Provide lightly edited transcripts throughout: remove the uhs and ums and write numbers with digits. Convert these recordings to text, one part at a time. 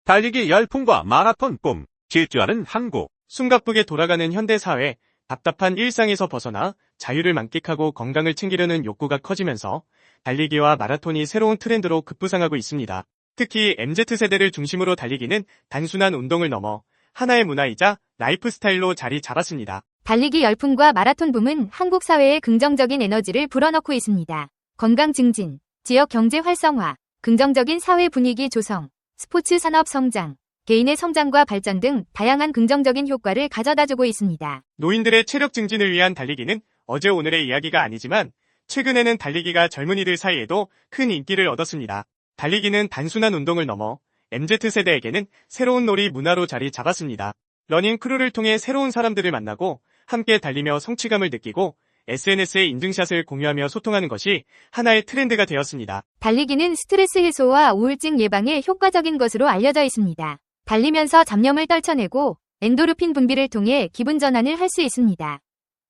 달리기 열풍과 마라톤 꿈, 질주하는 한국. 숨가쁘게 돌아가는 현대사회, 답답한 일상에서 벗어나 자유를 만끽하고 건강을 챙기려는 욕구가 커지면서 달리기와 마라톤이 새로운 트렌드로 급부상하고 있습니다. 특히 MZ세대를 중심으로 달리기는 단순한 운동을 넘어 하나의 문화이자 라이프 스타일로 자리 잡았습니다. 달리기 열풍과 마라톤 붐은 한국 사회에 긍정적인 에너지를 불어넣고 있습니다. 건강 증진, 지역 경제 활성화, 긍정적인 사회 분위기 조성, 스포츠 산업 성장, 개인의 성장과 발전 등 다양한 긍정적인 효과를 가져다주고 있습니다. 노인들의 체력 증진을 위한 달리기는 어제 오늘의 이야기가 아니지만 최근에는 달리기가 젊은이들 사이에도 큰 인기를 얻었습니다. 달리기는 단순한 운동을 넘어 MZ세대에게는 새로운 놀이 문화로 자리 잡았습니다. 러닝 크루를 통해 새로운 사람들을 만나고 함께 달리며 성취감을 느끼고 SNS에 인증샷을 공유하며 소통하는 것이 하나의 트렌드가 되었습니다. 달리기는 스트레스 해소와 우울증 예방에 효과적인 것으로 알려져 있습니다. 달리면서 잡념을 떨쳐내고 엔도르핀 분비를 통해 기분 전환을 할 수 있습니다.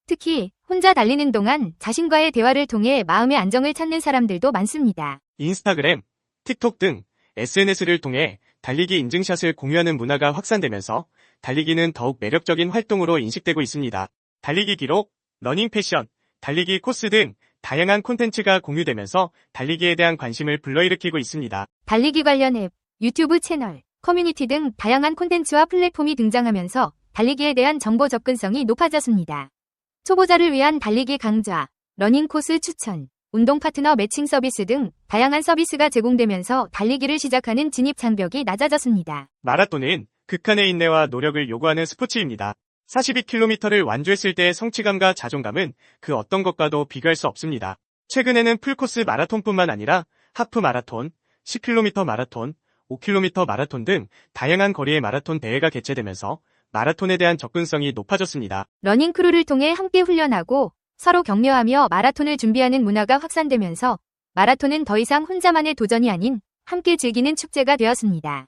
특히 혼자 달리는 동안 자신과의 대화를 통해 마음의 안정을 찾는 사람들도 많습니다. 인스타그램, 틱톡 등 SNS를 통해 달리기 인증샷을 공유하는 문화가 확산되면서 달리기는 더욱 매력적인 활동으로 인식되고 있습니다. 달리기 기록, 러닝 패션, 달리기 코스 등 다양한 콘텐츠가 공유되면서 달리기에 대한 관심을 불러일으키고 있습니다. 달리기 관련 앱, 유튜브 채널, 커뮤니티 등 다양한 콘텐츠와 플랫폼이 등장하면서 달리기에 대한 정보 접근성이 높아졌습니다. 초보자를 위한 달리기 강좌, 러닝 코스 추천, 운동 파트너 매칭 서비스 등 다양한 서비스가 제공되면서 달리기를 시작하는 진입 장벽이 낮아졌습니다. 마라톤은 극한의 인내와 노력을 요구하는 스포츠입니다. 42km를 완주했을 때의 성취감과 자존감은 그 어떤 것과도 비교할 수 없습니다. 최근에는 풀코스 마라톤뿐만 아니라 하프 마라톤, 10km 마라톤, 5km 마라톤 등 다양한 거리의 마라톤 대회가 개최되면서 마라톤에 대한 접근성이 높아졌습니다. 러닝 크루를 통해 함께 훈련하고 서로 격려하며 마라톤을 준비하는 문화가 확산되면서 마라톤은 더 이상 혼자만의 도전이 아닌 함께 즐기는 축제가 되었습니다.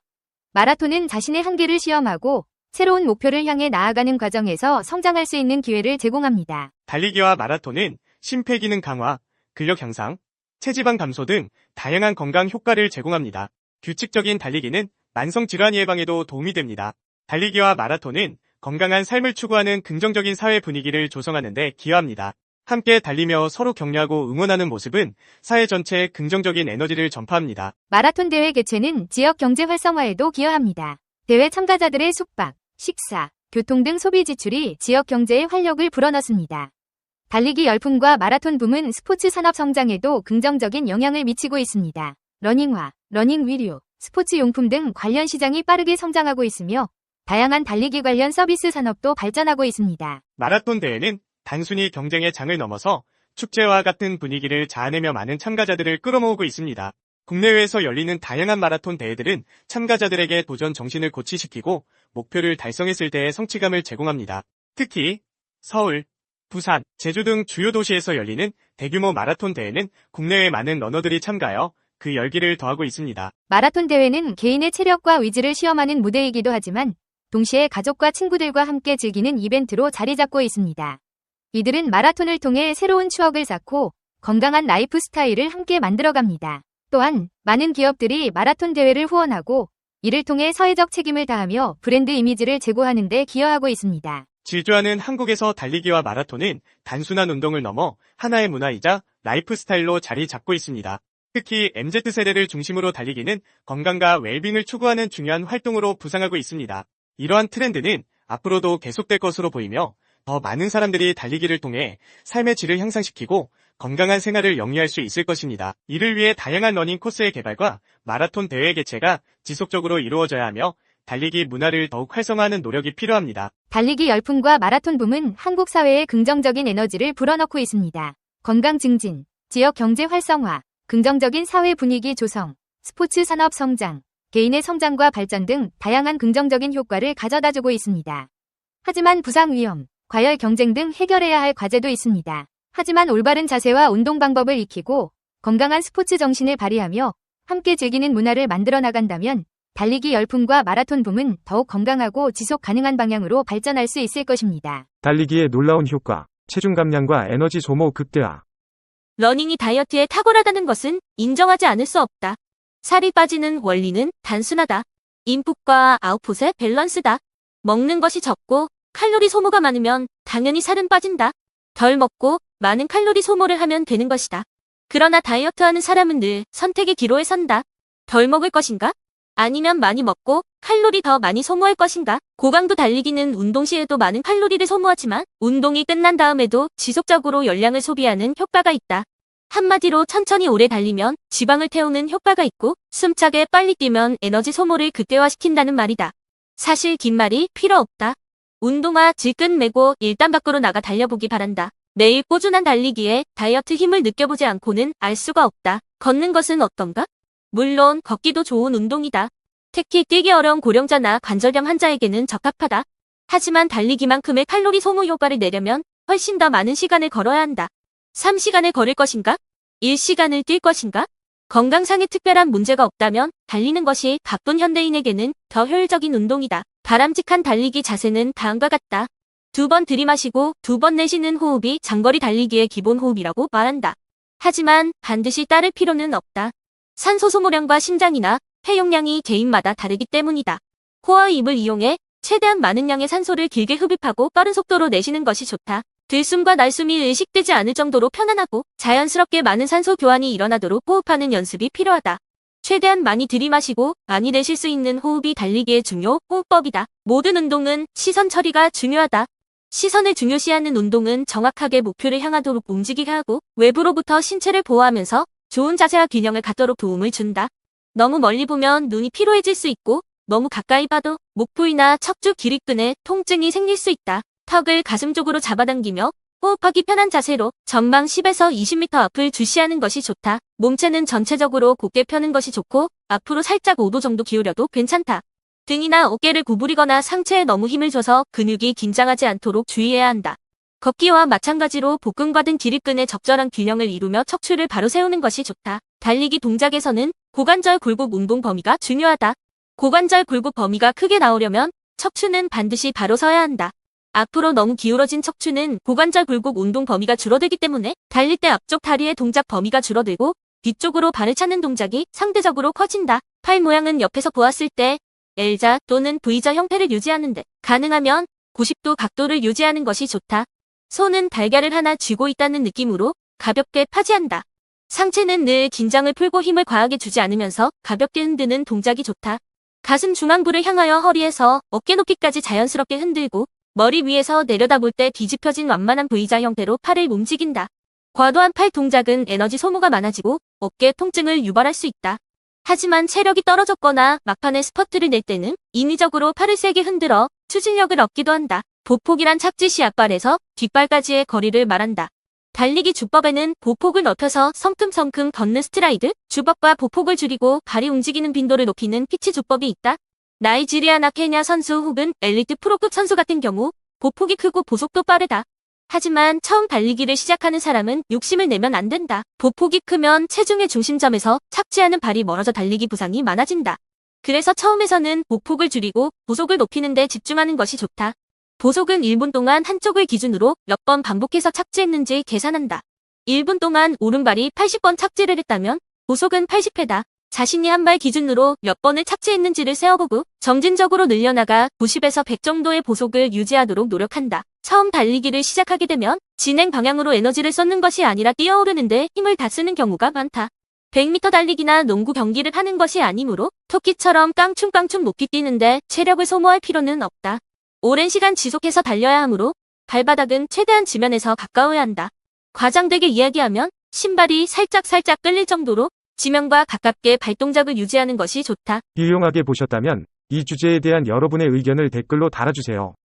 마라톤은 자신의 한계를 시험하고 새로운 목표를 향해 나아가는 과정에서 성장할 수 있는 기회를 제공합니다. 달리기와 마라톤은 심폐기능 강화, 근력 향상, 체지방 감소 등 다양한 건강 효과를 제공합니다. 규칙적인 달리기는 만성질환 예방에도 도움이 됩니다. 달리기와 마라톤은 건강한 삶을 추구하는 긍정적인 사회 분위기를 조성하는 데 기여합니다. 함께 달리며 서로 격려하고 응원하는 모습은 사회 전체에 긍정적인 에너지를 전파합니다. 마라톤 대회 개최는 지역 경제 활성화에도 기여합니다. 대회 참가자들의 숙박, 식사, 교통 등 소비 지출이 지역 경제에 활력을 불어넣습니다. 달리기 열풍과 마라톤 붐은 스포츠 산업 성장에도 긍정적인 영향을 미치고 있습니다. 러닝화, 러닝 위류, 스포츠 용품 등 관련 시장이 빠르게 성장하고 있으며 다양한 달리기 관련 서비스 산업도 발전하고 있습니다. 마라톤 대회는 단순히 경쟁의 장을 넘어서 축제와 같은 분위기를 자아내며 많은 참가자들을 끌어모으고 있습니다. 국내외에서 열리는 다양한 마라톤 대회들은 참가자들에게 도전 정신을 고취시키고 목표를 달성했을 때의 성취감을 제공합니다. 특히 서울, 부산, 제주 등 주요 도시에서 열리는 대규모 마라톤 대회는 국내외 많은 러너들이 참가하여 그 열기를 더하고 있습니다. 마라톤 대회는 개인의 체력과 의지를 시험하는 무대이기도 하지만 동시에 가족과 친구들과 함께 즐기는 이벤트로 자리 잡고 있습니다. 이들은 마라톤을 통해 새로운 추억을 쌓고 건강한 라이프 스타일을 함께 만들어갑니다. 또한 많은 기업들이 마라톤 대회를 후원하고 이를 통해 사회적 책임을 다하며 브랜드 이미지를 제고하는 데 기여하고 있습니다. 질주하는 한국에서 달리기와 마라톤은 단순한 운동을 넘어 하나의 문화이자 라이프 스타일로 자리 잡고 있습니다. 특히 MZ세대를 중심으로 달리기는 건강과 웰빙을 추구하는 중요한 활동으로 부상하고 있습니다. 이러한 트렌드는 앞으로도 계속될 것으로 보이며 더 많은 사람들이 달리기를 통해 삶의 질을 향상시키고 건강한 생활을 영위할 수 있을 것입니다. 이를 위해 다양한 러닝 코스의 개발과 마라톤 대회 개최가 지속적으로 이루어져야 하며 달리기 문화를 더욱 활성화하는 노력이 필요합니다. 달리기 열풍과 마라톤 붐은 한국 사회에 긍정적인 에너지를 불어넣고 있습니다. 건강 증진, 지역 경제 활성화, 긍정적인 사회 분위기 조성, 스포츠 산업 성장, 개인의 성장과 발전 등 다양한 긍정적인 효과를 가져다주고 있습니다. 하지만 부상 위험, 과열 경쟁 등 해결해야 할 과제도 있습니다. 하지만 올바른 자세와 운동 방법을 익히고 건강한 스포츠 정신을 발휘하며 함께 즐기는 문화를 만들어 나간다면 달리기 열풍과 마라톤 붐은 더욱 건강하고 지속 가능한 방향으로 발전할 수 있을 것입니다. 달리기의 놀라운 효과, 체중 감량과 에너지 소모 극대화. 러닝이 다이어트에 탁월하다는 것은 인정하지 않을 수 없다. 살이 빠지는 원리는 단순하다. 인풋과 아웃풋의 밸런스다. 먹는 것이 적고 칼로리 소모가 많으면 당연히 살은 빠진다. 덜 먹고 많은 칼로리 소모를 하면 되는 것이다. 그러나 다이어트하는 사람은 늘 선택의 기로에 선다. 덜 먹을 것인가? 아니면 많이 먹고 칼로리 더 많이 소모할 것인가? 고강도 달리기는 운동 시에도 많은 칼로리를 소모하지만 운동이 끝난 다음에도 지속적으로 열량을 소비하는 효과가 있다. 한마디로 천천히 오래 달리면 지방을 태우는 효과가 있고 숨차게 빨리 뛰면 에너지 소모를 극대화시킨다는 말이다. 사실 긴 말이 필요 없다. 운동화 질끈 매고 일단 밖으로 나가 달려보기 바란다. 매일 꾸준한 달리기에 다이어트 힘을 느껴보지 않고는 알 수가 없다. 걷는 것은 어떤가? 물론 걷기도 좋은 운동이다. 특히 뛰기 어려운 고령자나 관절염 환자에게는 적합하다. 하지만 달리기만큼의 칼로리 소모 효과를 내려면 훨씬 더 많은 시간을 걸어야 한다. 3시간을 걸을 것인가? 1시간을 뛸 것인가? 건강상의 특별한 문제가 없다면 달리는 것이 바쁜 현대인에게는 더 효율적인 운동이다. 바람직한 달리기 자세는 다음과 같다. 2번 들이마시고 2번 내쉬는 호흡이 장거리 달리기의 기본 호흡이라고 말한다. 하지만 반드시 따를 필요는 없다. 산소 소모량과 심장이나 폐 용량이 개인마다 다르기 때문이다. 코와 입을 이용해 최대한 많은 양의 산소를 길게 흡입하고 빠른 속도로 내쉬는 것이 좋다. 들숨과 날숨이 의식되지 않을 정도로 편안하고 자연스럽게 많은 산소 교환이 일어나도록 호흡하는 연습이 필요하다. 최대한 많이 들이마시고 많이 내쉴 수 있는 호흡이 달리기의 중요 호흡법이다. 모든 운동은 시선 처리가 중요하다. 시선을 중요시하는 운동은 정확하게 목표를 향하도록 움직이게 하고 외부로부터 신체를 보호하면서 좋은 자세와 균형을 갖도록 도움을 준다. 너무 멀리 보면 눈이 피로해질 수 있고 너무 가까이 봐도 목 부위나 척추 기립근에 통증이 생길 수 있다. 턱을 가슴 쪽으로 잡아당기며 호흡하기 편한 자세로 전방 10에서 20m 앞을 주시하는 것이 좋다. 몸체는 전체적으로 곧게 펴는 것이 좋고 앞으로 살짝 5도 정도 기울여도 괜찮다. 등이나 어깨를 구부리거나 상체에 너무 힘을 줘서 근육이 긴장하지 않도록 주의해야 한다. 걷기와 마찬가지로 복근과 등 기립근의 적절한 균형을 이루며 척추를 바로 세우는 것이 좋다. 달리기 동작에서는 고관절 굴곡 운동 범위가 중요하다. 고관절 굴곡 범위가 크게 나오려면 척추는 반드시 바로 서야 한다. 앞으로 너무 기울어진 척추는 고관절 굴곡 운동 범위가 줄어들기 때문에 달릴 때 앞쪽 다리의 동작 범위가 줄어들고 뒤쪽으로 발을 차는 동작이 상대적으로 커진다. 팔 모양은 옆에서 보았을 때 L자 또는 V자 형태를 유지하는데 가능하면 90도 각도를 유지하는 것이 좋다. 손은 달걀을 하나 쥐고 있다는 느낌으로 가볍게 파지한다. 상체는 늘 긴장을 풀고 힘을 과하게 주지 않으면서 가볍게 흔드는 동작이 좋다. 가슴 중앙부를 향하여 허리에서 어깨 높이까지 자연스럽게 흔들고 머리 위에서 내려다볼 때 뒤집혀진 완만한 V자 형태로 팔을 움직인다. 과도한 팔 동작은 에너지 소모가 많아지고 어깨 통증을 유발할 수 있다. 하지만 체력이 떨어졌거나 막판에 스퍼트를 낼 때는 인위적으로 팔을 세게 흔들어 추진력을 얻기도 한다. 보폭이란 착지시 앞발에서 뒷발까지의 거리를 말한다. 달리기 주법에는 보폭을 넓혀서 성큼성큼 걷는 스트라이드, 주법과 보폭을 줄이고 발이 움직이는 빈도를 높이는 피치 주법이 있다. 나이지리아나 케냐 선수 혹은 엘리트 프로급 선수 같은 경우 보폭이 크고 보속도 빠르다. 하지만 처음 달리기를 시작하는 사람은 욕심을 내면 안 된다. 보폭이 크면 체중의 중심점에서 착지하는 발이 멀어져 달리기 부상이 많아진다. 그래서 처음에서는 보폭을 줄이고 보속을 높이는 데 집중하는 것이 좋다. 보속은 1분 동안 한쪽을 기준으로 몇 번 반복해서 착지했는지 계산한다. 1분 동안 오른발이 80번 착지를 했다면 보속은 80회다. 자신이 한 발 기준으로 몇 번을 착지했는지를 세어보고 점진적으로 늘려나가 90에서 100 정도의 보속을 유지하도록 노력한다. 처음 달리기를 시작하게 되면 진행 방향으로 에너지를 쏟는 것이 아니라 뛰어오르는데 힘을 다 쓰는 경우가 많다. 100m 달리기나 농구 경기를 하는 것이 아니므로 토끼처럼 깡충깡충 높이 뛰는데 체력을 소모할 필요는 없다. 오랜 시간 지속해서 달려야 하므로 발바닥은 최대한 지면에서 가까워야 한다. 과장되게 이야기하면 신발이 살짝 끌릴 정도로 지면과 가깝게 발동작을 유지하는 것이 좋다. 유용하게 보셨다면 이 주제에 대한 여러분의 의견을 댓글로 달아주세요.